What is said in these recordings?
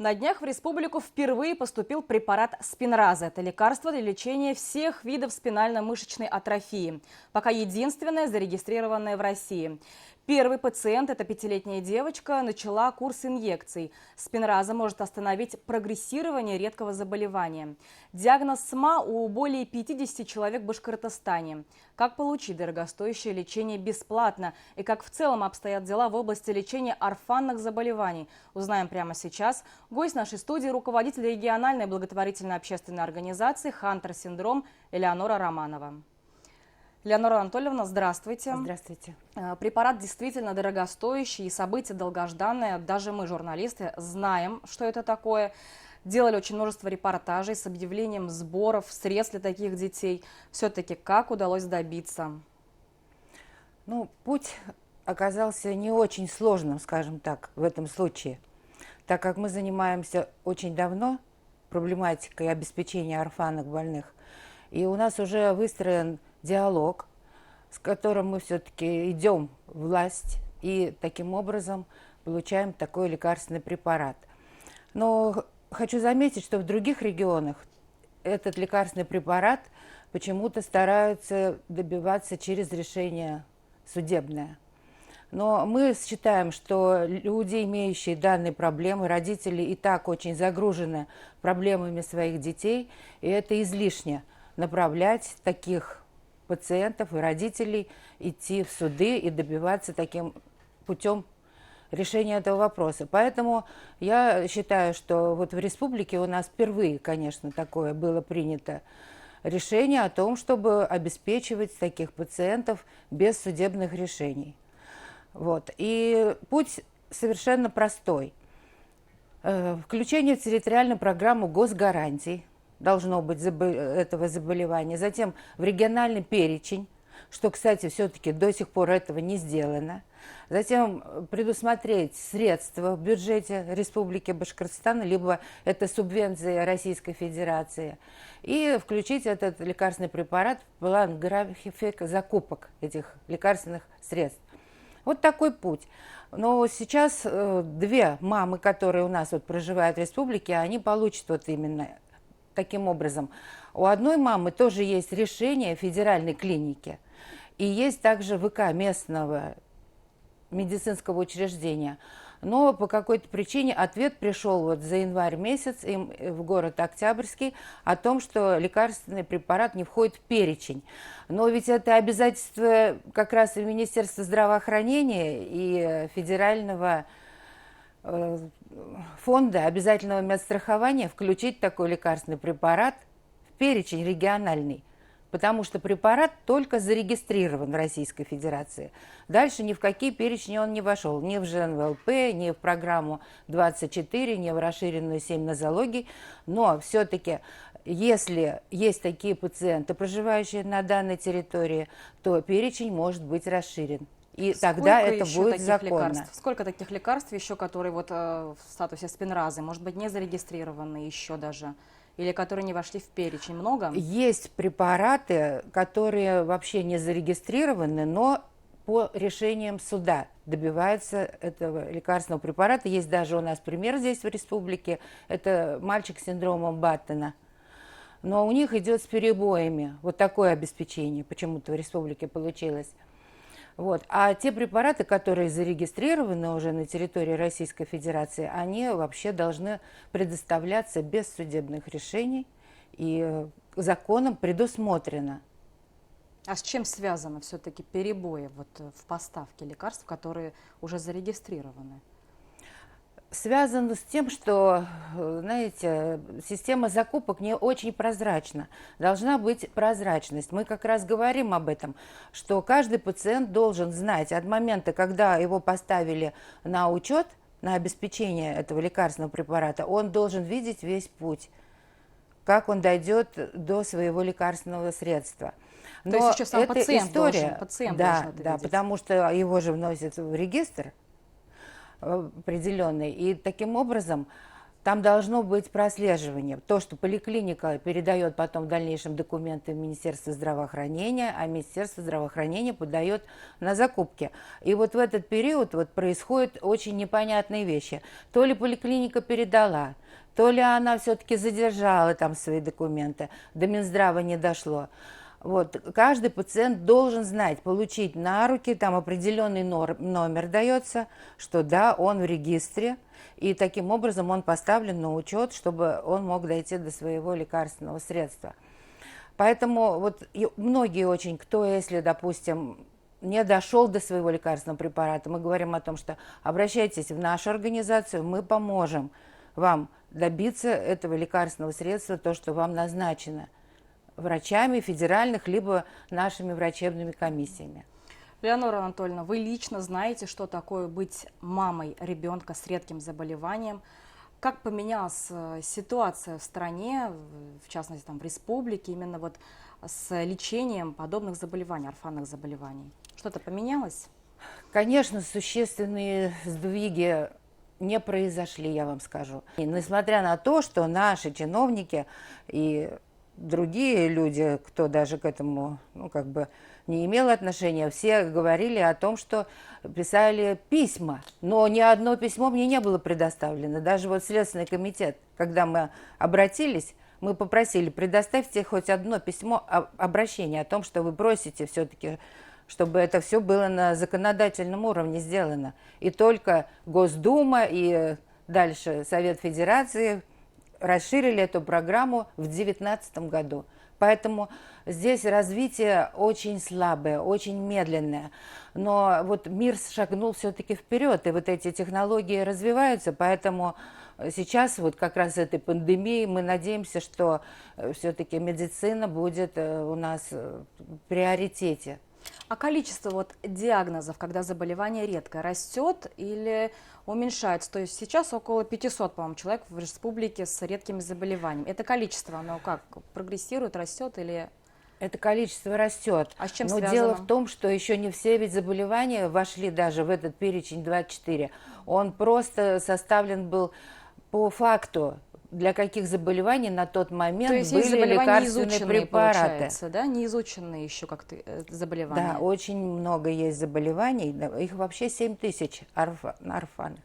На днях в республику впервые поступил препарат Спинраза. Это лекарство для лечения всех видов спинально-мышечной атрофии. Пока единственное, зарегистрированное в России. Первый пациент, это 5-летняя девочка, начала курс инъекций. Спинраза может остановить прогрессирование редкого заболевания. Диагноз СМА у более 50 человек в Башкортостане. Как получить дорогостоящее лечение бесплатно и как в целом обстоят дела в области лечения орфанных заболеваний, узнаем прямо сейчас. Гость нашей студии – руководитель региональной благотворительной общественной организации «Хантер Синдром» Элеонора Романова. Леонора Анатольевна, здравствуйте. Здравствуйте. Препарат действительно дорогостоящий и событие долгожданное. Даже мы, журналисты, знаем, что это такое. Делали очень множество репортажей с объявлением сборов, средств для таких детей. Все-таки как удалось добиться? Ну, путь оказался не очень сложным, скажем так, в этом случае, так как мы занимаемся очень давно проблематикой обеспечения орфанных больных. И у нас уже выстроен диалог, с которым мы все-таки идем в власть и таким образом получаем такой лекарственный препарат. Но хочу заметить, что в других регионах этот лекарственный препарат почему-то стараются добиваться через решение судебное. Но мы считаем, что люди, имеющие данные проблемы, родители и так очень загружены проблемами своих детей, и это излишне направлять таких пациентов и родителей идти в суды и добиваться таким путем решения этого вопроса. Поэтому я считаю, что вот в республике у нас впервые, конечно, такое было принято решение о том, чтобы обеспечивать таких пациентов без судебных решений. Вот. И путь совершенно простой. Включение в территориальную программу госгарантий должно быть этого заболевания. Затем в региональный перечень, что, кстати, все-таки до сих пор этого не сделано. Затем предусмотреть средства в бюджете Республики Башкортостан, либо это субвенции Российской Федерации, и включить этот лекарственный препарат в план график закупок этих лекарственных средств. Вот такой путь. Но сейчас две мамы, которые у нас вот проживают в республике, они получат вот именно таким образом. У одной мамы тоже есть решение федеральной клиники, и есть также ВК местного медицинского учреждения. Но по какой-то причине ответ пришел вот за январь месяц им в город Октябрьский о том, что лекарственный препарат не входит в перечень. Но ведь это обязательство как раз и Министерства здравоохранения, и федерального фонда обязательного медстрахования включить такой лекарственный препарат в перечень региональный, потому что препарат только зарегистрирован в Российской Федерации. Дальше ни в какие перечни он не вошел, ни в ЖНВЛП, ни в программу 24, ни в расширенную 7 нозологий. Но все-таки, если есть такие пациенты, проживающие на данной территории, то перечень может быть расширен. И тогда это будет законно. Лекарств? Сколько таких лекарств еще, которые вот в статусе Спинразы, может быть, не зарегистрированы еще даже? Или которые не вошли в перечень? Много? Есть препараты, которые вообще не зарегистрированы, но по решениям суда добиваются этого лекарственного препарата. Есть даже у нас пример здесь в республике. Это мальчик с синдромом Баттена. Но у них идет с перебоями. Вот такое обеспечение почему-то в республике получилось. Вот. А те препараты, которые зарегистрированы уже на территории Российской Федерации, они вообще должны предоставляться без судебных решений, и законом предусмотрено. А с чем связаны все-таки перебои вот в поставке лекарств, которые уже зарегистрированы? Связано с тем, что, знаете, система закупок не очень прозрачна. Должна быть прозрачность. Мы как раз говорим об этом, что каждый пациент должен знать от момента, когда его поставили на учет, на обеспечение этого лекарственного препарата, он должен видеть весь путь, как он дойдет до своего лекарственного средства. Но то есть еще сам пациент история, должен да, это да, видеть. потому что его же вносят в регистр определенный. И таким образом Там должно быть прослеживание. То, что поликлиника передает потом в дальнейшем документы в Министерство здравоохранения, а Министерство здравоохранения подает на закупки. И вот в этот период вот происходят очень непонятные вещи. То ли поликлиника передала, то ли она все-таки задержала там свои документы, до Минздрава не дошло. Вот, каждый пациент должен знать, получить на руки, там определенный номер дается, что да, он в регистре, и таким образом он поставлен на учет, чтобы он мог дойти до своего лекарственного средства. Поэтому вот многие очень, кто, если, допустим, не дошел до своего лекарственного препарата, мы говорим о том, что обращайтесь в нашу организацию, мы поможем вам добиться этого лекарственного средства, то, что вам назначено врачами федеральных, либо нашими врачебными комиссиями. Леонора Анатольевна, вы лично знаете, что такое быть мамой ребенка с редким заболеванием? Как поменялась ситуация в стране, в частности там, в республике, именно вот с лечением подобных заболеваний, орфанных заболеваний? Что-то поменялось? Конечно, существенные сдвиги не произошли, я вам скажу. И несмотря на то, что наши чиновники и другие люди, кто даже к этому, не имел отношения, все говорили о том, что писали письма. Но ни одно письмо мне не было предоставлено. Даже вот Следственный комитет, когда мы обратились, мы попросили, предоставьте хоть одно письмо, обращение о том, что вы просите все-таки, чтобы это все было на законодательном уровне сделано. И только Госдума и дальше Совет Федерации расширили эту программу в 2019 году. Поэтому здесь развитие очень слабое, очень медленное. Но вот мир шагнул все-таки вперед, и вот эти технологии развиваются, поэтому сейчас вот как раз этой пандемии мы надеемся, что все-таки медицина будет у нас в приоритете. А количество вот диагнозов, когда заболевание редкое, растет или уменьшается? То есть сейчас около 500, по-моему, человек в республике с редкими заболеваниями. Это количество, оно как, прогрессирует, растет или... Это количество растет. А с чем Но связано? дело в том, что еще не все ведь заболевания вошли даже в этот перечень 24. Он просто составлен был по факту, для каких заболеваний на тот момент То есть были есть заболевания лекарственные неизученные, препараты. получается, да? Неизученные еще как-то заболевания. Да, очень много есть заболеваний, их вообще 7 тысяч орфанных,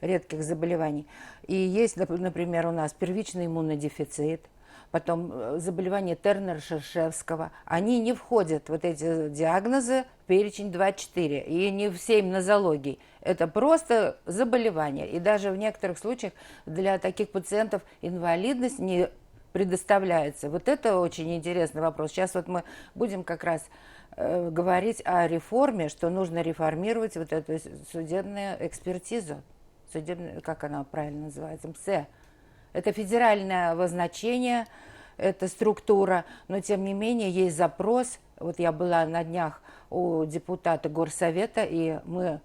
редких заболеваний. И есть, например, у нас первичный иммунодефицит, потом заболевание Тернера-Шершевского. Они не входят, вот эти диагнозы, в перечень 24, и не в 7 нозологий. Это просто заболевание. И даже в некоторых случаях для таких пациентов инвалидность не предоставляется. Вот это очень интересный вопрос. Сейчас вот мы будем как раз говорить о реформе, что нужно реформировать вот эту судебную экспертизу. Как она правильно называется? МСЭ. Это федеральное назначение, это структура, но тем не менее есть запрос. Вот я была на днях у депутата Горсовета, и мы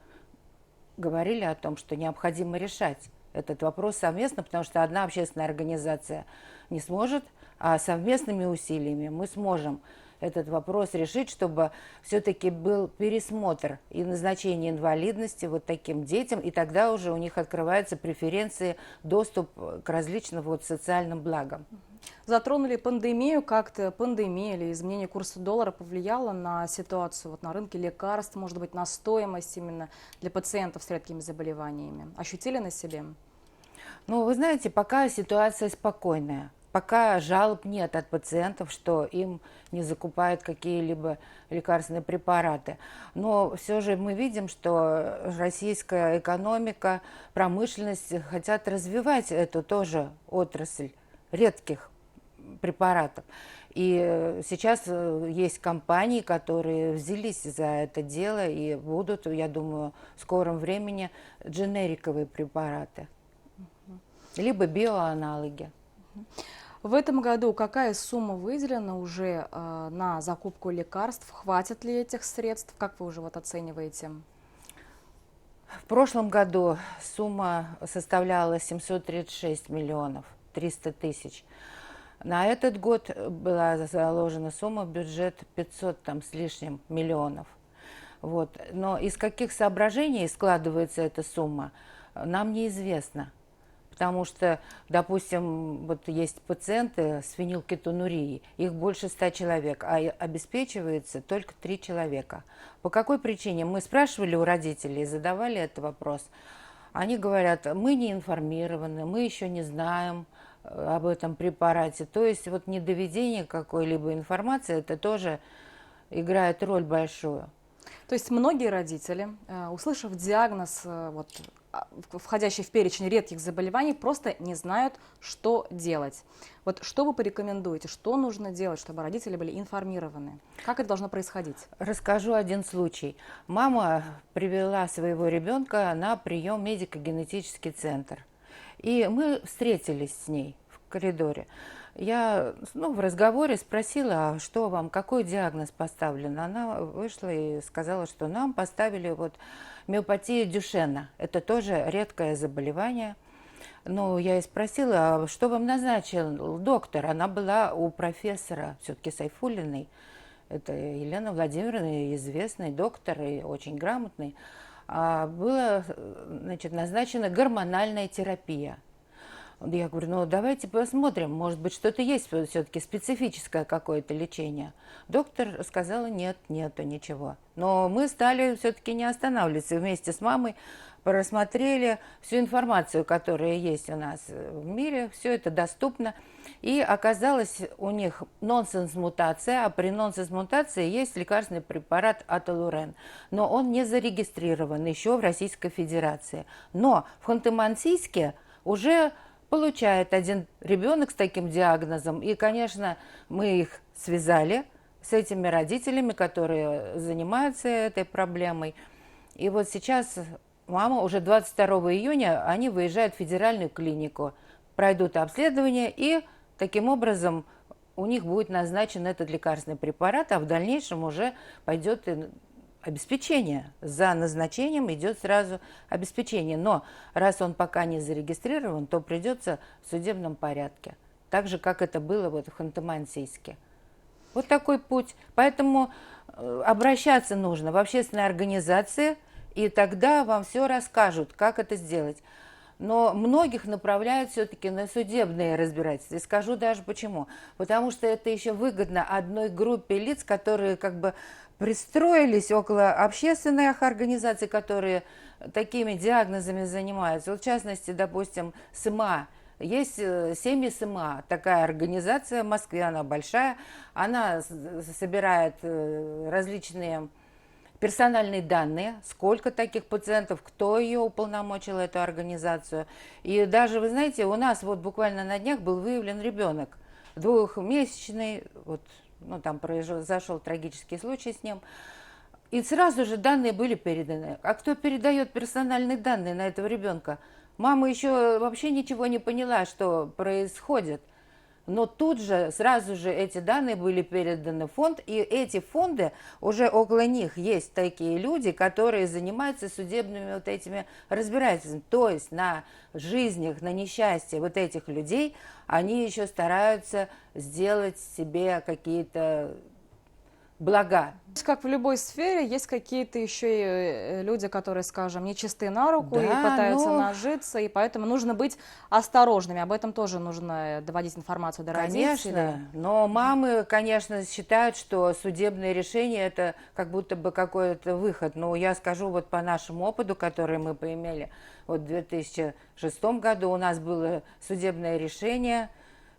говорили о том, что необходимо решать этот вопрос совместно, потому что одна общественная организация не сможет, а совместными усилиями мы сможем этот вопрос решить, чтобы все-таки был пересмотр и назначение инвалидности вот таким детям, и тогда уже у них открываются преференции, доступ к различным вот социальным благам. Затронули пандемию, как-то пандемия или изменение курса доллара повлияло на ситуацию вот на рынке лекарств, может быть, на стоимость именно для пациентов с редкими заболеваниями? Ощутили на себе? Ну, вы знаете, пока ситуация спокойная. Пока жалоб нет от пациентов, что им не закупают какие-либо лекарственные препараты. Но все же мы видим, что российская экономика, промышленность хотят развивать эту тоже отрасль редких препаратов. И сейчас есть компании, которые взялись за это дело и будут, я думаю, в скором времени дженериковые препараты, либо биоаналоги. В этом году какая сумма выделена уже на закупку лекарств? Хватит ли этих средств? Как вы уже вот оцениваете? В прошлом году сумма составляла 736 миллионов 300 тысяч. На этот год была заложена сумма в бюджет 500 там, с лишним миллионов. Вот. Но из каких соображений складывается эта сумма, нам неизвестно. потому что, допустим, вот есть пациенты с фенилкетонурией, их больше 100 человек, а обеспечивается только 3 человека. По какой причине? Мы спрашивали у родителей, задавали этот вопрос. Они говорят, мы не информированы, мы еще не знаем об этом препарате. То есть вот недоведение какой-либо информации, это тоже играет роль большую. То есть многие родители, услышав диагноз, входящий в перечень редких заболеваний, просто не знают, что делать. Вот что вы порекомендуете, что нужно делать, чтобы родители были информированы? Как это должно происходить? Расскажу один случай. Мама привела своего ребенка на прием в медико-генетический центр. И мы встретились с ней в коридоре. Я в разговоре спросила, а что вам, какой диагноз поставлен? Она вышла и сказала, что нам поставили миопатию Дюшена. Это тоже редкое заболевание. Но я и спросила, а что вам назначил доктор? Она была у профессора, все-таки Сайфуллиной. Это Елена Владимировна, известный доктор и очень грамотный. Была, назначена гормональная терапия. Я говорю, ну давайте посмотрим, может быть, что-то есть все-таки специфическое какое-то лечение. Доктор сказала, нет, нету ничего. Но мы стали все-таки не останавливаться. Вместе с мамой просмотрели всю информацию, которая есть у нас в мире, все это доступно. И оказалось у них нонсенс-мутация, а при нонсенс-мутации есть лекарственный препарат Аталурен. Но он не зарегистрирован еще в Российской Федерации. Но в Ханты-Мансийске уже получает один ребенок с таким диагнозом. И, конечно, мы их связали с этими родителями, которые занимаются этой проблемой. И вот сейчас мама уже 22 июня, они выезжают в федеральную клинику, пройдут обследование, и таким образом у них будет назначен этот лекарственный препарат, а в дальнейшем уже пойдет обеспечение. За назначением идет сразу обеспечение. Но раз он пока не зарегистрирован, то придется в судебном порядке. Так же, как это было в Ханты-Мансийске. Вот такой путь. Поэтому обращаться нужно в общественные организации, и тогда вам все расскажут, как это сделать. Но многих направляют все-таки на судебные разбирательства. И скажу даже почему. Потому что это еще выгодно одной группе лиц, которые пристроились около общественных организаций, которые такими диагнозами занимаются. Вот в частности, допустим, СМА. Есть семьи СМА, такая организация в Москве, она большая. Она собирает различные персональные данные, сколько таких пациентов, кто ее уполномочил, эту организацию. И даже, вы знаете, у нас буквально на днях был выявлен ребенок, двухмесячный, там произошел трагический случай с ним. И сразу же данные были переданы. А кто передает персональные данные на этого ребенка? Мама еще вообще ничего не поняла, что происходит. Но тут же, сразу же эти данные были переданы в фонд, и эти фонды, уже около них есть такие люди, которые занимаются судебными этими разбирательствами. То есть на жизнях, на несчастье этих людей они еще стараются сделать себе какие-то блага. Как в любой сфере, есть какие-то еще и люди, которые, скажем, нечисты на руку, Да, и пытаются нажиться, и поэтому нужно быть осторожными. Об этом тоже нужно доводить информацию до родителей. Конечно, но мамы, конечно, считают, что судебное решение – это как будто бы какой-то выход. Но я скажу по нашему опыту, который мы поимели в 2006 году, у нас было судебное решение,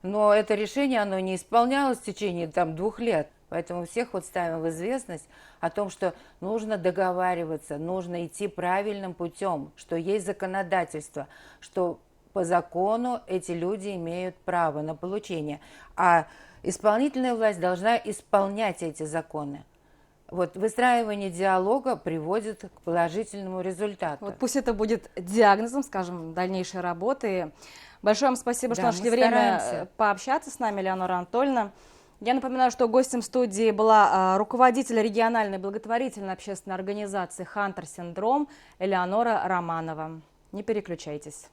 но это решение, оно не исполнялось в течение 2 лет. Поэтому всех ставим в известность о том, что нужно договариваться, нужно идти правильным путем, что есть законодательство, что по закону эти люди имеют право на получение, а исполнительная власть должна исполнять эти законы. Выстраивание диалога приводит к положительному результату. Пусть это будет диагнозом, скажем, дальнейшей работы. Большое вам спасибо, что нашли время пообщаться с нами, Элеонора Анатольевна. Я напоминаю, что гостем студии была руководитель региональной благотворительной общественной организации «Хантер Синдром» Элеонора Романова. Не переключайтесь.